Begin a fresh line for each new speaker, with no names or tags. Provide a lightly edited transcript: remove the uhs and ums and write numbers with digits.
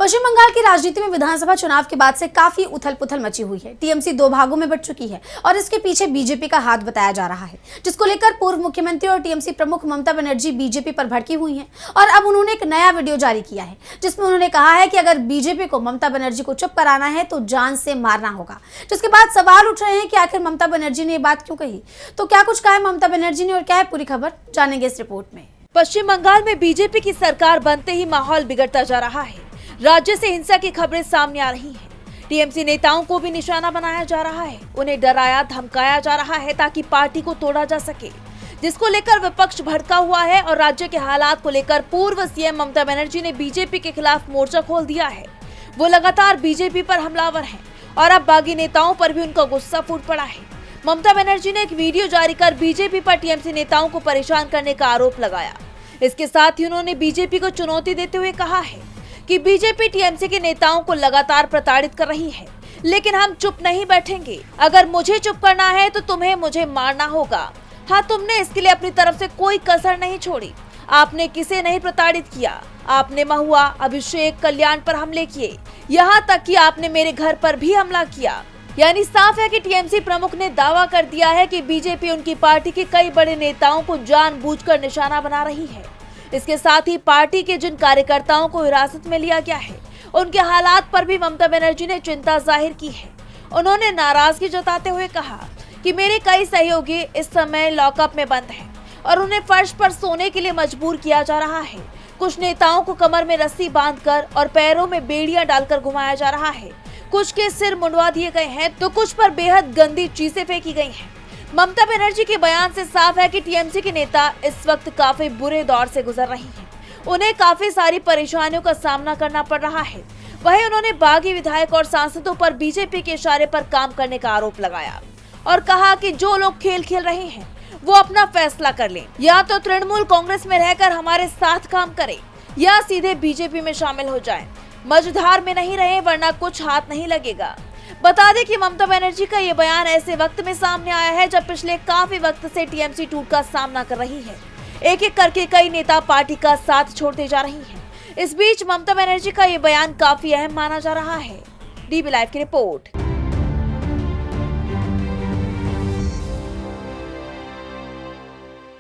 पश्चिम बंगाल की राजनीति में विधानसभा चुनाव के बाद से काफी उथल-पुथल मची हुई है। टीएमसी दो भागों में बंट चुकी है और इसके पीछे बीजेपी का हाथ बताया जा रहा है, जिसको लेकर पूर्व मुख्यमंत्री और टीएमसी प्रमुख ममता बनर्जी बीजेपी पर भड़की हुई हैं और अब उन्होंने एक नया वीडियो जारी किया है, जिसमें उन्होंने कहा है कि अगर बीजेपी को ममता बनर्जी को चुप कराना है तो जान से मारना होगा। जिसके बाद सवाल उठ रहे हैं कि आखिर ममता बनर्जी ने ये बात क्यों कही। तो क्या कुछ कहा है ममता बनर्जी ने और क्या है पूरी खबर, जानेंगे इस रिपोर्ट में।
पश्चिम बंगाल में बीजेपी की सरकार बनते ही माहौल बिगड़ता जा रहा है। राज्य से हिंसा की खबरें सामने आ रही हैं। टीएमसी नेताओं को भी निशाना बनाया जा रहा है, उन्हें डराया धमकाया जा रहा है ताकि पार्टी को तोड़ा जा सके, जिसको लेकर विपक्ष भड़का हुआ है और राज्य के हालात को लेकर पूर्व सीएम ममता बनर्जी ने बीजेपी के खिलाफ मोर्चा खोल दिया है। वो लगातार बीजेपी पर हमलावर हैं और अब बागी नेताओं पर भी उनका गुस्सा फूट पड़ा है। ममता बनर्जी ने एक वीडियो जारी कर बीजेपी पर टीएमसी नेताओं को परेशान करने का आरोप लगाया। इसके साथ ही उन्होंने बीजेपी को चुनौती देते हुए कहा है कि बीजेपी टीएमसी के नेताओं को लगातार प्रताड़ित कर रही है, लेकिन हम चुप नहीं बैठेंगे। अगर मुझे चुप करना है तो तुम्हें मुझे मारना होगा। हाँ, तुमने इसके लिए अपनी तरफ से कोई कसर नहीं छोड़ी। आपने किसे नहीं प्रताड़ित किया। आपने महुआ, अभिषेक, कल्याण पर हमले किए, यहाँ तक कि आपने मेरे घर पर भी हमला किया। यानी साफ है कि टीएमसी प्रमुख ने दावा कर दिया है कि बीजेपी उनकी पार्टी के कई बड़े नेताओं को जानबूझकर निशाना बना रही है। इसके साथ ही पार्टी के जिन कार्यकर्ताओं को हिरासत में लिया गया है, उनके हालात पर भी ममता बनर्जी ने चिंता जाहिर की है। उन्होंने नाराजगी जताते हुए कहा कि मेरे कई सहयोगी इस समय लॉकअप में बंद हैं और उन्हें फर्श पर सोने के लिए मजबूर किया जा रहा है। कुछ नेताओं को कमर में रस्सी बांधकर और पैरों में बेड़ियां डालकर घुमाया जा रहा है। कुछ के सिर मुंडवा दिए गए हैं तो कुछ पर बेहद गंदी चीजें फेंकी गई हैं। ममता बनर्जी के बयान से साफ है कि टीएमसी के नेता इस वक्त काफी बुरे दौर से गुजर रही हैं। उन्हें काफी सारी परेशानियों का सामना करना पड़ रहा है। वहीं उन्होंने बागी विधायक और सांसदों पर बीजेपी के इशारे पर काम करने का आरोप लगाया और कहा कि जो लोग खेल खेल रहे हैं वो अपना फैसला कर लें, या तो तृणमूल कांग्रेस में रहकर हमारे साथ काम करें या सीधे बीजेपी में शामिल हो जाएं। मझधार में नहीं रहे वरना कुछ हाथ नहीं लगेगा। बता दें कि ममता बनर्जी का ये बयान ऐसे वक्त में सामने आया है जब पिछले काफी वक्त से टीएमसी टूट का सामना कर रही है। एक एक करके कई नेता पार्टी का साथ छोड़ते जा रही हैं। इस बीच ममता बनर्जी का ये बयान काफी अहम माना जा रहा है। डीबी लाइव की रिपोर्ट।